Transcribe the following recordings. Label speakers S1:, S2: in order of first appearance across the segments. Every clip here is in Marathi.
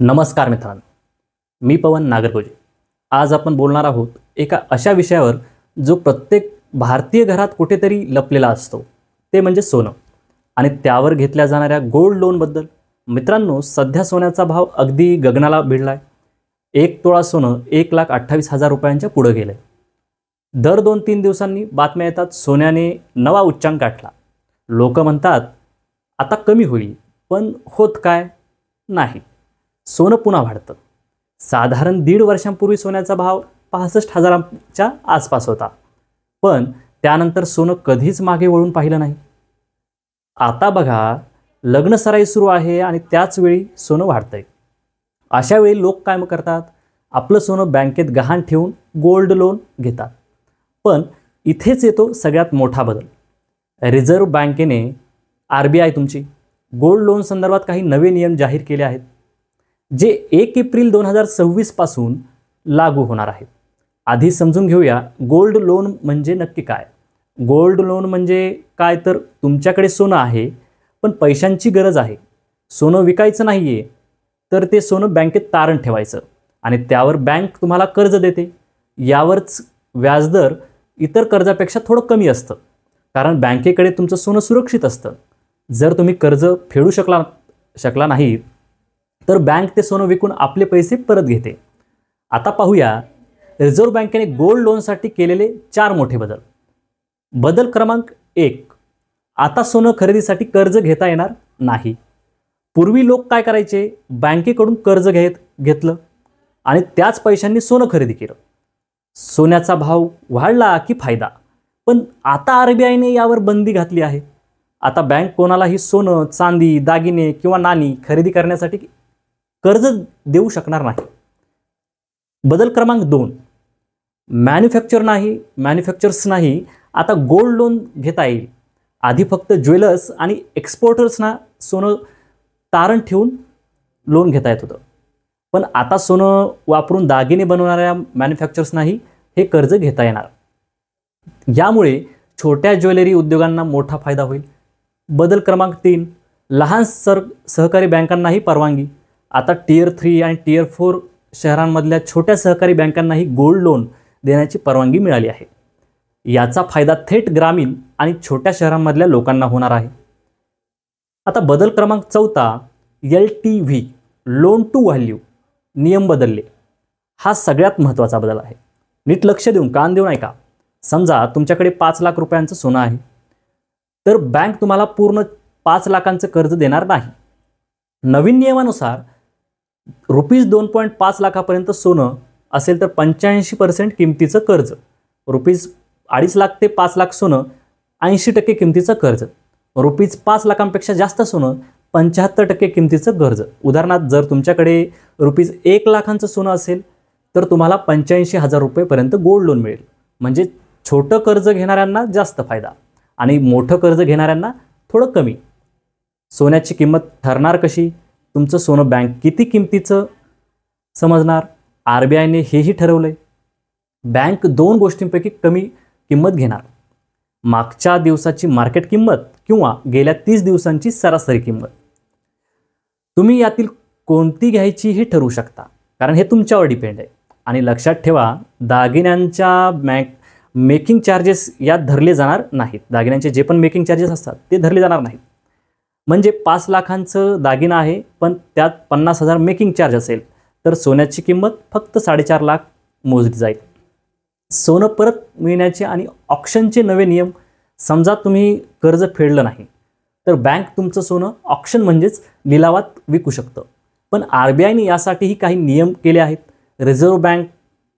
S1: नमस्कार मित्रांनो, मी पवन नागरगोजे। आज आपण बोलणार आहोत एका अशा विषयावर जो प्रत्येक भारतीय घरात कुठेतरी लपलेला असतो, ते म्हणजे सोनं आणि त्यावर घेतल्या जाणाऱ्या गोल्ड लोनबद्दल। मित्रांनो, सध्या सोन्याचा भाव अगदी गगनाला भिडलाय। एक तोळा सोनं 1,28,000 रुपयांच्या पुढे गेलंय। दर 2-3 दिवसांनी बातम्या येतात सोन्याने नवा उच्चांक गाठला। लोक म्हणतात आता कमी होईल, पण होत काय नाही, सोनं पुन्हा वाढतं। साधारण 1.5 वर्षांपूर्वी सोन्याचा भाव 65,000च्या आसपास होता, पण त्यानंतर सोनं कधीच मागे वळून पाहिलं नाही। आता बघा, लग्न सराई सुरू आहे आणि त्याच वेळी सोनं वाढतंय। अशा वेळी लोक काय करतात, आपलं सोनं बँकेत गहाण ठेवून गोल्ड लोन घेतात। पण इथेच येतो सगळ्यात मोठा बदल। रिझर्व्ह बँकेने RBI तुमची गोल्ड लोन संदर्भात काही नवे नियम जाहीर केले आहेत, जे 1 एप्रिल 2026 पासून लागू होणार आहेत। आधी समजून घेऊया गोल्ड लोन म्हणजे नक्की काय। गोल्ड लोन म्हणजे काय, तर तुमच्याकडे सोनं आहे पण पैशांची गरज आहे, सोनं विकायचं नाहीये, तर ते सोनं बँकेत तारण ठेवायचं आणि त्यावर बँक तुम्हाला कर्ज देते। यावरच व्याजदर इतर कर्जापेक्षा थोडं कमी असतं, कारण बँकेकडे तुमचं सोनं सुरक्षित असतं। जर तुम्ही कर्ज फेडू शकला नाही तर बँक ते सोनं विकून आपले पैसे परत घेते। आता पाहूया रिझर्व्ह बँकेने गोल्ड लोनसाठी केलेले 4 मोठे बदल। बदल क्रमांक 1, आता सोनं खरेदीसाठी कर्ज घेता येणार नाही। पूर्वी लोक काय करायचे, बँकेकडून कर्ज घेतलं आणि त्याच पैशांनी सोनं खरेदी केलं। सोन्याचा भाव वाढला की फायदा, पण आता RBIने यावर बंदी घातली आहे। आता बँक कोणालाही सोनं, चांदी, दागिने किंवा नाणी खरेदी करण्यासाठी कर्ज देऊ शकणार नाही। बदल क्रमांक 2, मॅन्युफॅक्चरर्स नाही आता गोल्ड लोन घेता येईल। आधी फक्त ज्वेलर्स आणि एक्सपोर्टर्सना सोनं तारण ठेवून लोन घेता येत होतं, पण आता सोनं वापरून दागिने बनवणाऱ्या मॅन्युफॅक्चरर्सनाही हे कर्ज घेता येणार। यामुळे छोट्या ज्वेलरी उद्योगांना मोठा फायदा होईल। बदल क्रमांक 3, लहान सहकारी बँकांनाही परवानगी। आता Tier 3 आणि Tier 4 शहरांमधल्या छोट्या सहकारी बँकांनाही गोल्ड लोन देण्याची परवानगी मिळाली आहे। याचा फायदा थेट ग्रामीण आणि छोट्या शहरांमधल्या लोकांना होणार आहे। आता बदल क्रमांक 4, LTV लोन टू व्हॅल्यू नियम बदलले। हा सगळ्यात महत्त्वाचा बदल आहे। नीट लक्ष देऊन कान देऊन ऐका। समजा तुमच्याकडे 5 लाख रुपयांचं सोनं आहे, तर बँक तुम्हाला पूर्ण 5 लाखांचं कर्ज देणार नाही। नवीन नियमानुसार ₹2.5 लाखापर्यंत सोनं असेल तर 85% किमतीचं कर्ज, ₹2.5 लाख ते 5 लाख सोनं 80% किमतीचं कर्ज, ₹5 लाखांपेक्षा जास्त सोनं 75% किमतीचं कर्ज। उदाहरणार्थ, जर तुमच्याकडे ₹1 लाखांचं सोनं असेल तर तुम्हाला 85,000 रुपयेपर्यंत गोल्ड लोन मिळेल। म्हणजे छोटं कर्ज घेणाऱ्यांना जास्त फायदा आणि मोठं कर्ज घेणाऱ्यांना थोडं कमी। सोन्याची किंमत ठरणार कशी, तुमचं सोनं बँक किती किमतीचं समजणार, RBIने हेही ठरवलंय। बँक 2 गोष्टींपैकी कमी किंमत घेणार, मागच्या दिवसाची मार्केट किंमत किंवा गेल्या 30 दिवसांची सरासरी किंमत। तुम्ही यातील कोणती घ्यायची हे ठरवू शकता, कारण हे तुमच्यावर डिपेंड आहे। आणि लक्षात ठेवा, दागिन्यांच्या मेकिंग चार्जेस यात धरले जाणार नाहीत। दागिन्यांचे जे पण मेकिंग चार्जेस असतात ते धरले जाणार नाहीत। म्हणजे 5 लाखांचं दागिना आहे पण त्यात 50,000 मेकिंग चार्ज असेल तर सोन्याची किंमत फक्त 4.5 लाख मोजली जाईल। सोनं परत मिळण्याचे आणि ऑक्शनचे नवे नियम। समजा तुम्ही कर्ज फेडलं नाही तर बँक तुमचं सोनं ऑक्शन म्हणजेच लिलावात विकू शकतं, पण RBIने यासाठीही काही नियम केले आहेत।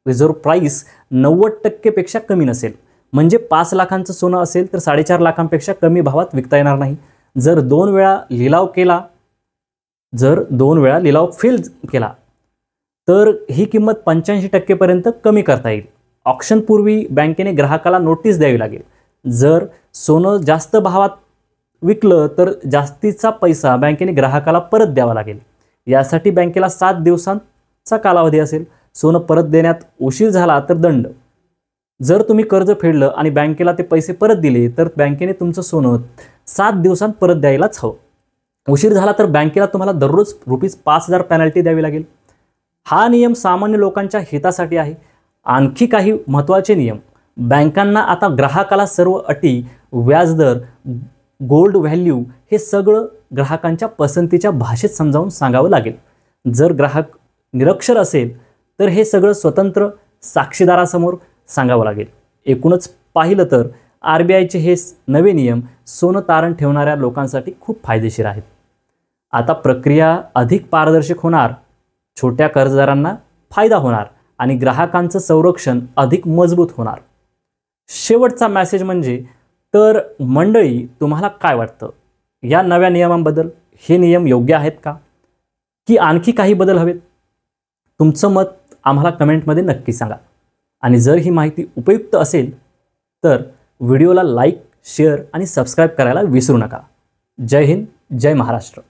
S1: रिझर्व्ह प्राईस 90% पेक्षा कमी नसेल, म्हणजे 5 लाखांचं सोनं असेल तर 4.5 लाखांपेक्षा कमी भावात विकता येणार नाही। जर 2 वेळा लिलाव फेल केला तर ही किंमत 85% पर्यंत कमी करता येईल। ऑक्शनपूर्वी बँकेने ग्राहकाला नोटीस द्यावी लागेल। जर सोनं जास्त भावात विकलं तर जास्तीचा पैसा बँकेने ग्राहकाला परत द्यावा लागेल। यासाठी बँकेला 7 दिवसांचा कालावधी असेल। सोनं परत देण्यात उशीर झाला तर दंड। जर तुम्ही कर्ज फेडलं आणि बँकेला ते पैसे परत दिले तर बँकेने तुमचं सोनं 7 दिवसांत परत द्यायलाच हवं। उशीर झाला तर बँकेला तुम्हाला दररोज ₹5,000 पेनल्टी द्यावी लागेल. हा नियम सामान्य लोकांच्या हितासाठी आहे. आणखी काही महत्त्वाचे नियम. बँकांना आता ग्राहकाला सर्व अटी, व्याजदर, गोल्ड व्हॅल्यू हे सगळं ग्राहकांच्या पसंतीच्या भाषेत समजावून सांगावं लागेल. जर ग्राहक निरक्षर असेल तर हे सगळं स्वतंत्र साक्षीदारासमोर सांगावं लागेल. एकूणच पाहिलं तर RBIचे हे नवे नियम सोनं तारण ठेवणाऱ्या लोकांसाठी खूप फायदेशीर आहेत. आता प्रक्रिया अधिक पारदर्शक होणार, छोट्या कर्जदारांना फायदा होणार आणि ग्राहकांचं संरक्षण अधिक मजबूत होणार. शेवटचा मेसेज म्हणजे तर मंडळी, तुम्हाला काय वाटतं या नव्या नियमांबद्दल? हे नियम योग्य आहेत का, की आणखी काही बदल हवेत? तुमचं मत आम्हाला कमेंटमध्ये नक्की सांगा. आणि जर ही माहिती उपयुक्त असेल तर व्हिडिओला लाईक, शेअर आणि सबस्क्राईब करायला विसरू नका. जय हिंद, जय महाराष्ट्र.